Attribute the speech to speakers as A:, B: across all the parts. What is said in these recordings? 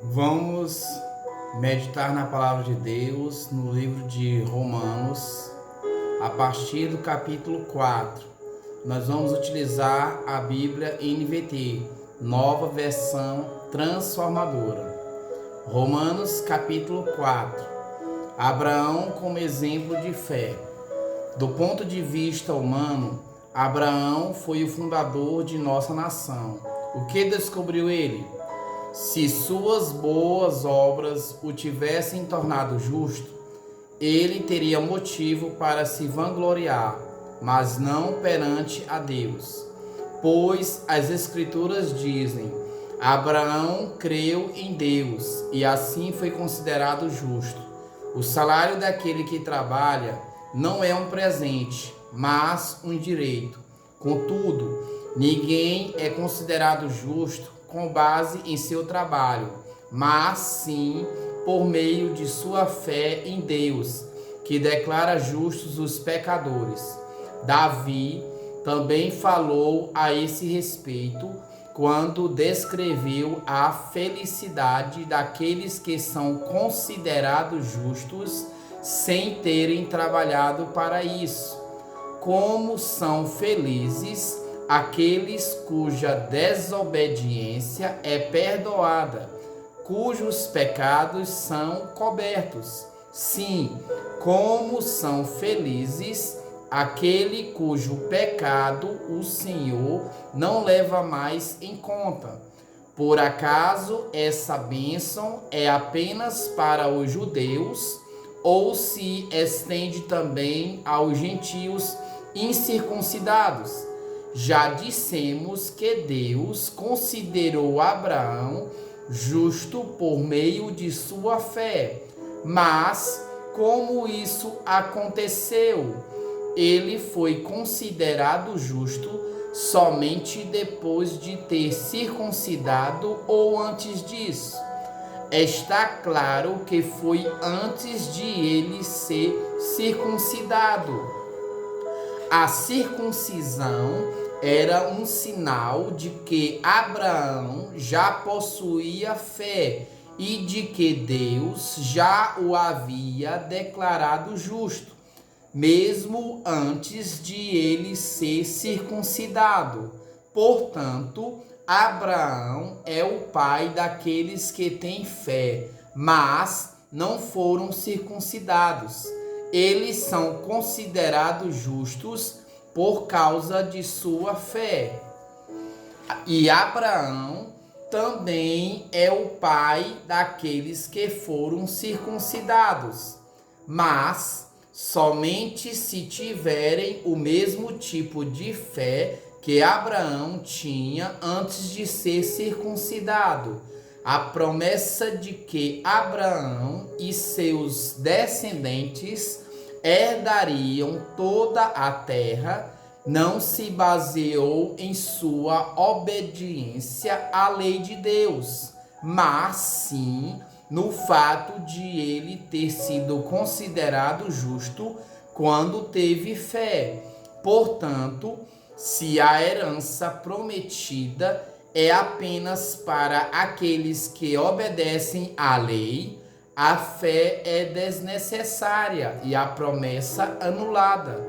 A: Vamos meditar na palavra de Deus no livro de Romanos, a partir do capítulo 4. Nós vamos utilizar a Bíblia NVT, nova versão transformadora. Romanos, capítulo 4. Abraão como exemplo de fé. Do ponto de vista humano, Abraão foi o fundador de nossa nação. O que descobriu ele? Se suas boas obras o tivessem tornado justo, ele teria motivo para se vangloriar, mas não perante a Deus. Pois as Escrituras dizem: Abraão creu em Deus e assim foi considerado justo. O salário daquele que trabalha não é um presente, mas um direito. Contudo, ninguém é considerado justo com base em seu trabalho, mas sim por meio de sua fé em Deus, que declara justos os pecadores. Davi também falou a esse respeito quando descreveu a felicidade daqueles que são considerados justos sem terem trabalhado para isso. Como são felizes aqueles cuja desobediência é perdoada, cujos pecados são cobertos. Sim, como são felizes aquele cujo pecado o Senhor não leva mais em conta. Por acaso essa bênção é apenas para os judeus ou se estende também aos gentios incircuncidados? Já dissemos que Deus considerou Abraão justo por meio de sua fé. Mas como isso aconteceu? Ele foi considerado justo somente depois de ter circuncidado ou antes disso? Está claro que foi antes de ele ser circuncidado. A circuncisão era um sinal de que Abraão já possuía fé e de que Deus já o havia declarado justo, mesmo antes de ele ser circuncidado. Portanto, Abraão é o pai daqueles que têm fé, mas não foram circuncidados. Eles são considerados justos por causa de sua fé. E Abraão também é o pai daqueles que foram circuncidados, mas somente se tiverem o mesmo tipo de fé que Abraão tinha antes de ser circuncidado. A promessa de que Abraão e seus descendentes herdariam toda a terra não se baseou em sua obediência à lei de Deus, mas sim no fato de ele ter sido considerado justo quando teve fé. Portanto, se a herança prometida é apenas para aqueles que obedecem à lei, a fé é desnecessária e a promessa anulada,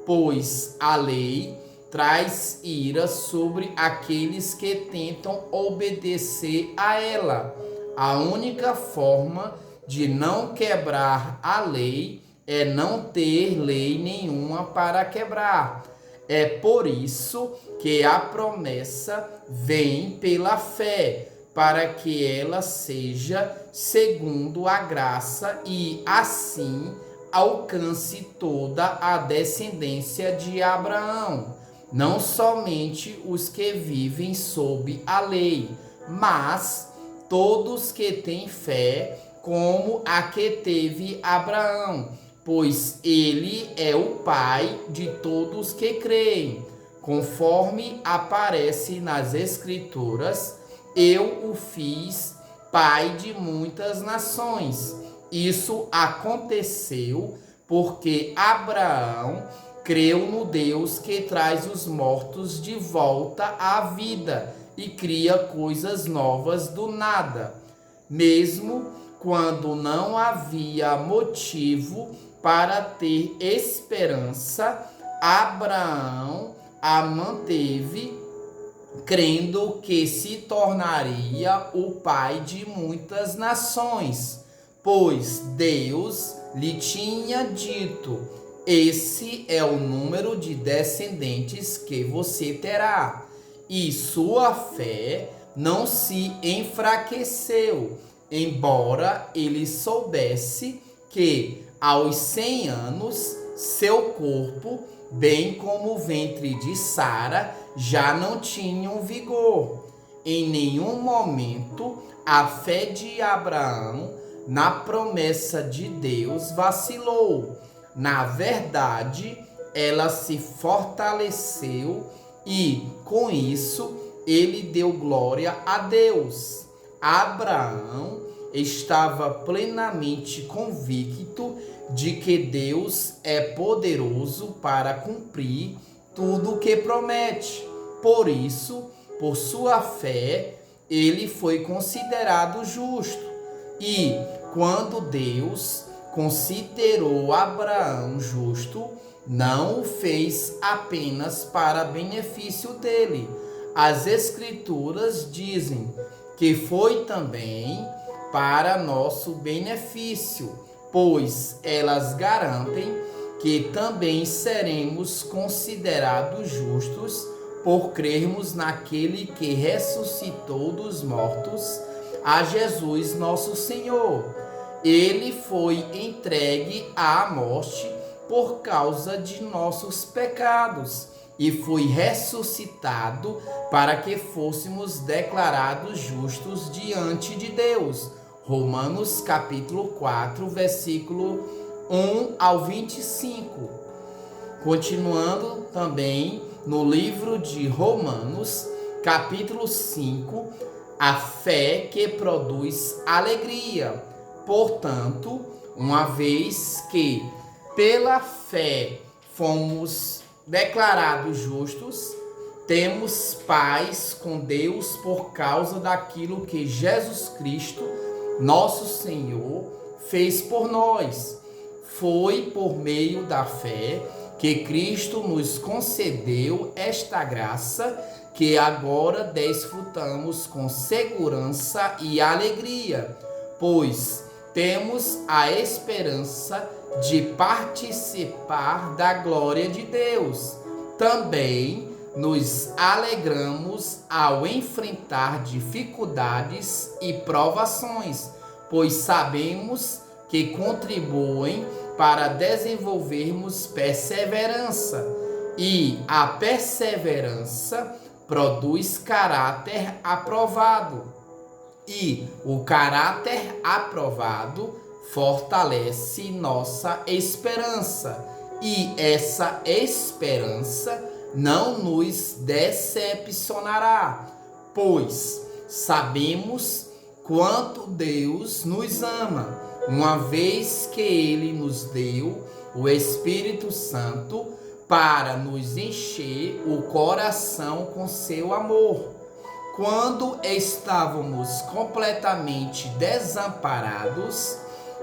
A: pois a lei traz ira sobre aqueles que tentam obedecer a ela. A única forma de não quebrar a lei é não ter lei nenhuma para quebrar. É por isso que a promessa vem pela fé, para que ela seja segundo a graça e assim alcance toda a descendência de Abraão, não somente os que vivem sob a lei, mas todos que têm fé, como a que teve Abraão, pois ele é o pai de todos que creem. Conforme aparece nas Escrituras, eu o fiz pai de muitas nações. Isso aconteceu porque Abraão creu no Deus que traz os mortos de volta à vida e cria coisas novas do nada. mesmo quando não havia motivo para ter esperança, Abraão a manteve, crendo que se tornaria o pai de muitas nações, pois Deus lhe tinha dito: esse é o número de descendentes que você terá. E sua fé não se enfraqueceu, embora ele soubesse que aos 100 anos seu corpo, bem como o ventre de Sara, já não tinham vigor. Em nenhum momento a fé de Abraão na promessa de Deus vacilou. Na verdade, ela se fortaleceu e, com isso, ele deu glória a Deus. Abraão estava plenamente convicto de que Deus é poderoso para cumprir tudo o que promete. Por isso, por sua fé, ele foi considerado justo. E quando Deus considerou Abraão justo, não o fez apenas para benefício dele. As Escrituras dizem que foi também para nosso benefício, pois elas garantem que também seremos considerados justos por crermos naquele que ressuscitou dos mortos, a Jesus nosso Senhor. Ele foi entregue à morte por causa de nossos pecados e foi ressuscitado para que fôssemos declarados justos diante de Deus. Romanos capítulo 4, versículo 1 ao 25. Continuando também no livro de Romanos, capítulo 5, a fé que produz alegria. Portanto, uma vez que pela fé fomos declarados justos, temos paz com Deus por causa daquilo que Jesus Cristo, nosso Senhor, fez por nós. Foi por meio da fé que Cristo nos concedeu esta graça que agora desfrutamos com segurança e alegria, pois temos a esperança de participar da glória de Deus. Também nos alegramos ao enfrentar dificuldades e provações, pois sabemos que contribuem para desenvolvermos perseverança, e a perseverança produz caráter aprovado, e o caráter aprovado fortalece nossa esperança, e essa esperança não nos decepcionará, pois sabemos quanto Deus nos ama, uma vez que Ele nos deu o Espírito Santo para nos encher o coração com seu amor. Quando estávamos completamente desamparados,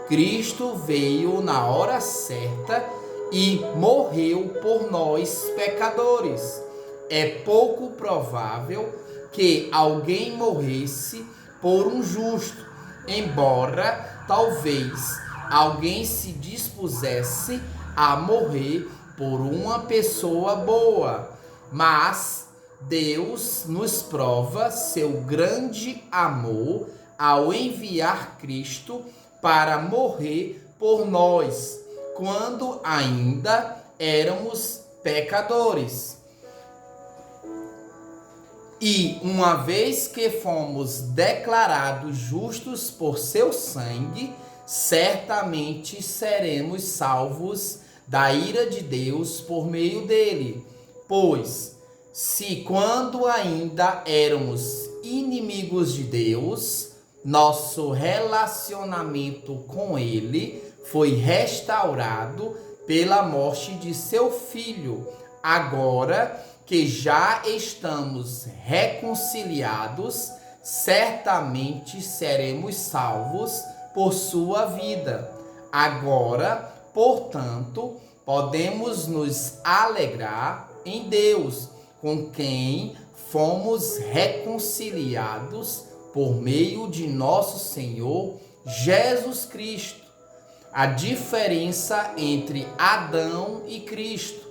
A: Cristo veio na hora certa e morreu por nós pecadores. É pouco provável que alguém morresse por um justo, embora talvez alguém se dispusesse a morrer por uma pessoa boa, mas Deus nos prova seu grande amor ao enviar Cristo para morrer por nós, quando ainda éramos pecadores. E uma vez que fomos declarados justos por seu sangue, certamente seremos salvos da ira de Deus por meio dele. Pois, se quando ainda éramos inimigos de Deus, nosso relacionamento com ele foi restaurado pela morte de seu Filho, agora que já estamos reconciliados, certamente seremos salvos por sua vida. Agora, portanto, podemos nos alegrar em Deus, com quem fomos reconciliados por meio de nosso Senhor Jesus Cristo. A diferença entre Adão e Cristo.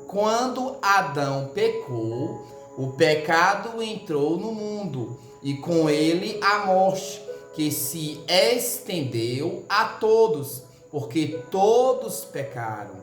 A: Quando Adão pecou, o pecado entrou no mundo e com ele a morte, que se estendeu a todos, porque todos pecaram.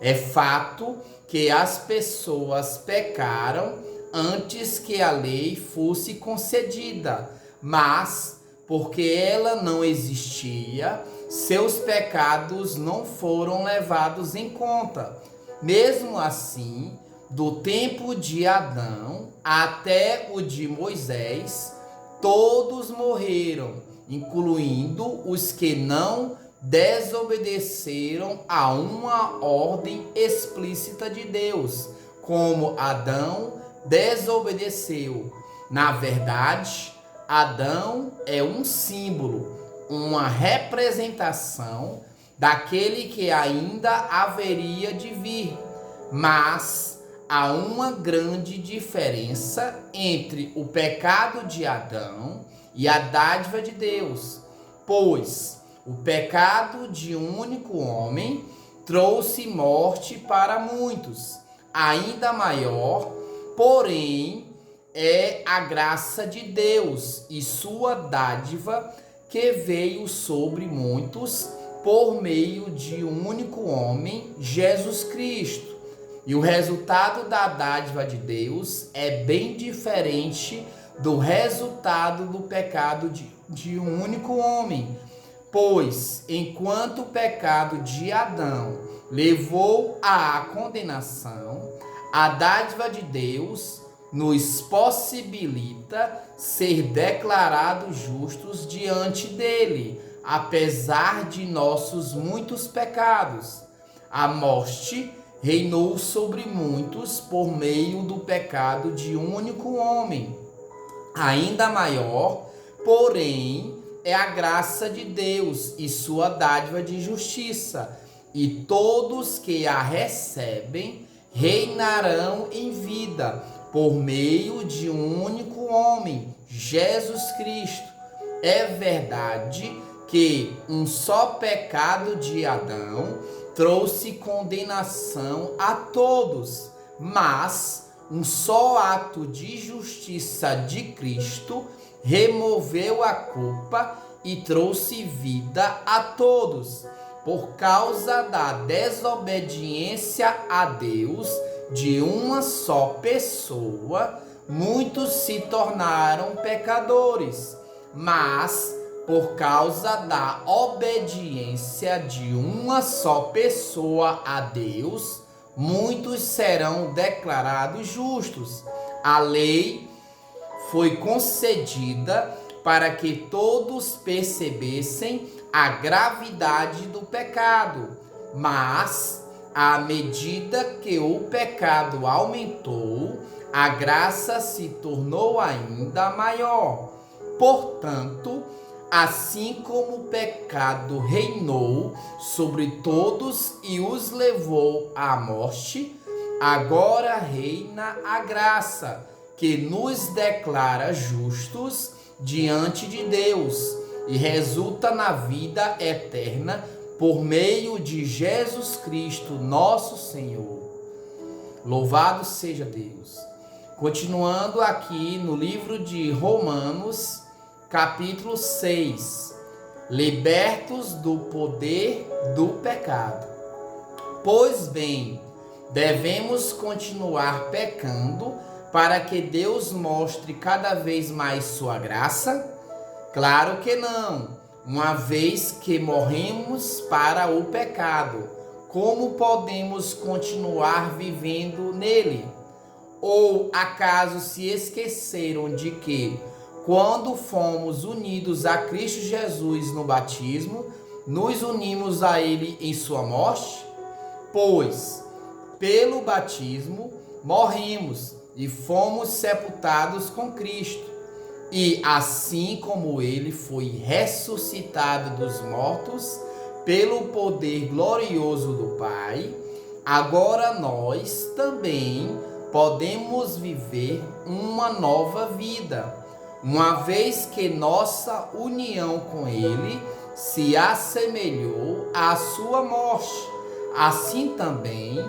A: É fato que as pessoas pecaram antes que a lei fosse concedida, mas porque ela não existia, seus pecados não foram levados em conta. Mesmo assim, do tempo de Adão até o de Moisés, todos morreram, incluindo os que não desobedeceram a uma ordem explícita de Deus, como Adão desobedeceu. Na verdade, Adão é um símbolo, uma representação daquele que ainda haveria de vir, mas há uma grande diferença entre o pecado de Adão e a dádiva de Deus, pois o pecado de um único homem trouxe morte para muitos. Ainda maior, porém, é a graça de Deus e sua dádiva que veio sobre muitos por meio de um único homem, Jesus Cristo. E o resultado da dádiva de Deus é bem diferente do resultado do pecado de um único homem. Pois, enquanto o pecado de Adão levou à condenação, a dádiva de Deus nos possibilita ser declarados justos diante dele, apesar de nossos muitos pecados. A morte reinou sobre muitos por meio do pecado de um único homem. Ainda maior, porém, é a graça de Deus e sua dádiva de justiça, e todos que a recebem reinarão em vida por meio de um único homem, Jesus Cristo. É verdade que um só pecado de Adão trouxe condenação a todos, mas um só ato de justiça de Cristo removeu a culpa e trouxe vida a todos. Por causa da desobediência a Deus de uma só pessoa, muitos se tornaram pecadores, mas por causa da obediência de uma só pessoa a Deus, muitos serão declarados justos. A lei foi concedida para que todos percebessem a gravidade do pecado, mas à medida que o pecado aumentou, a graça se tornou ainda maior. Portanto, assim como o pecado reinou sobre todos e os levou à morte, agora reina a graça, que nos declara justos diante de Deus e resulta na vida eterna por meio de Jesus Cristo, nosso Senhor. Louvado seja Deus. Continuando aqui no livro de Romanos, capítulo 6. Libertos do poder do pecado. Pois bem, devemos continuar pecando para que Deus mostre cada vez mais sua graça? Claro que não. Uma vez que morremos para o pecado, como podemos continuar vivendo nele? Ou acaso se esqueceram de que, quando fomos unidos a Cristo Jesus no batismo, nos unimos a ele em sua morte? Pois, pelo batismo, morremos e fomos sepultados com Cristo. E assim como ele foi ressuscitado dos mortos pelo poder glorioso do Pai, agora nós também podemos viver uma nova vida, uma vez que nossa união com ele se assemelhou à sua morte. Assim também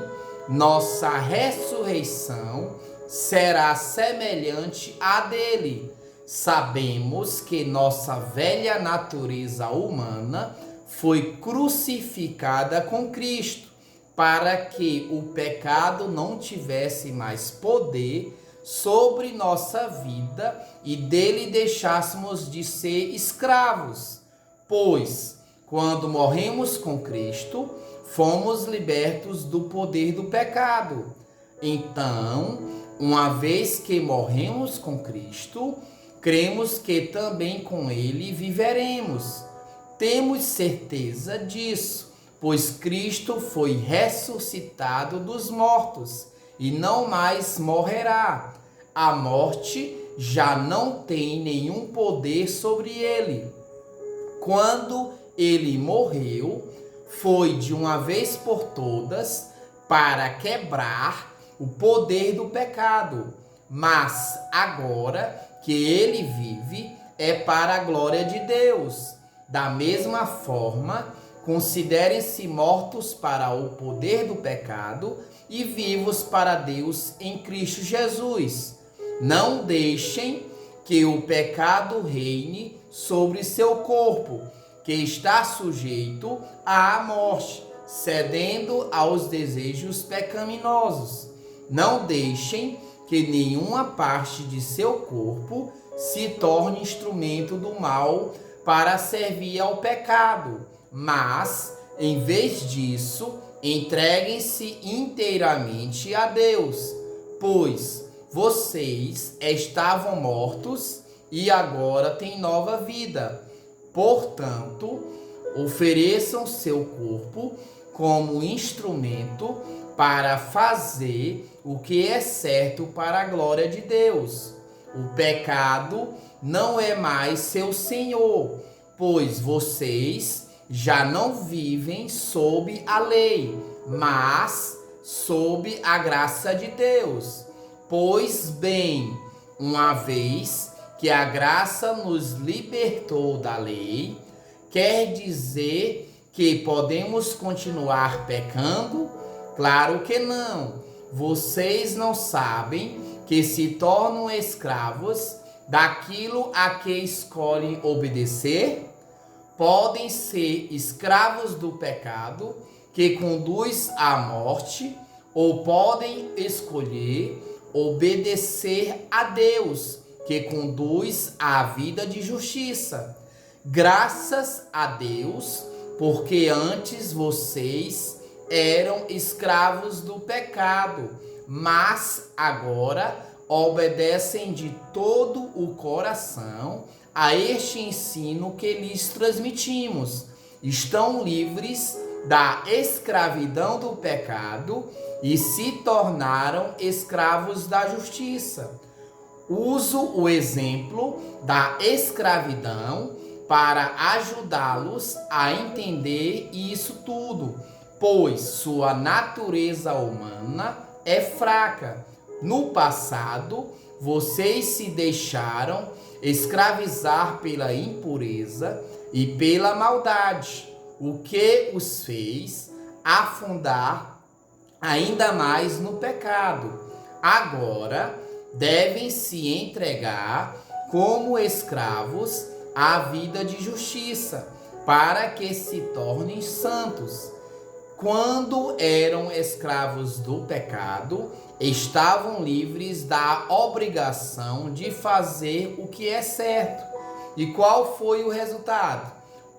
A: nossa ressurreição será semelhante à dele. Sabemos que nossa velha natureza humana foi crucificada com Cristo, para que o pecado não tivesse mais poder sobre nossa vida e dele deixássemos de ser escravos. Pois, quando morremos com Cristo, fomos libertos do poder do pecado. Então, uma vez que morremos com Cristo, cremos que também com ele viveremos. Temos certeza disso, pois Cristo foi ressuscitado dos mortos e não mais morrerá. A morte já não tem nenhum poder sobre ele. Quando ele morreu, foi de uma vez por todas para quebrar o poder do pecado. Mas agora que ele vive, é para a glória de Deus. Da mesma forma, considerem-se mortos para o poder do pecado e vivos para Deus em Cristo Jesus. Não deixem que o pecado reine sobre seu corpo, que está sujeito à morte, cedendo aos desejos pecaminosos. Não deixem que nenhuma parte de seu corpo se torne instrumento do mal para servir ao pecado, mas, em vez disso, entreguem-se inteiramente a Deus, pois vocês estavam mortos e agora têm nova vida. Portanto, ofereçam seu corpo como instrumento para fazer o que é certo para a glória de Deus. O pecado não é mais seu senhor, pois vocês já não vivem sob a lei, mas sob a graça de Deus. Pois bem, uma vez que a graça nos libertou da lei, quer dizer que podemos continuar pecando? Claro que não. Vocês não sabem que se tornam escravos daquilo a que escolhem obedecer? Podem ser escravos do pecado, que conduz à morte, ou podem escolher obedecer a Deus, que conduz à vida de justiça. Graças a Deus, porque antes vocês eram escravos do pecado, mas agora obedecem de todo o coração a este ensino que lhes transmitimos. Estão livres da escravidão do pecado e se tornaram escravos da justiça. Uso o exemplo da escravidão para ajudá-los a entender isso tudo, pois sua natureza humana é fraca. No passado, vocês se deixaram escravizar pela impureza e pela maldade, o que os fez afundar ainda mais no pecado. Agora, devem se entregar como escravos à vida de justiça, para que se tornem santos. Quando eram escravos do pecado, estavam livres da obrigação de fazer o que é certo. E qual foi o resultado?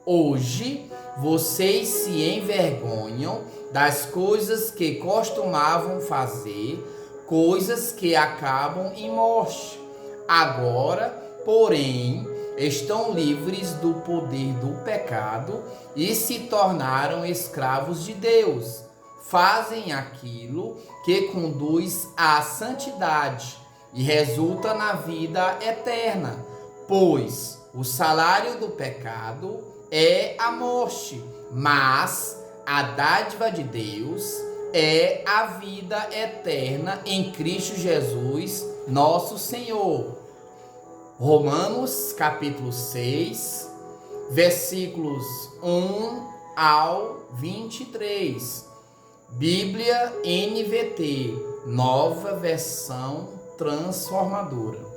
A: Hoje, vocês se envergonham das coisas que costumavam fazer, coisas que acabam em morte. Agora, porém, estão livres do poder do pecado e se tornaram escravos de Deus. Fazem aquilo que conduz à santidade e resulta na vida eterna. Pois o salário do pecado é a morte, mas a dádiva de Deus é a vida eterna em Cristo Jesus, nosso Senhor. Romanos capítulo 6, versículos 1 ao 23. Bíblia NVT, nova versão transformadora.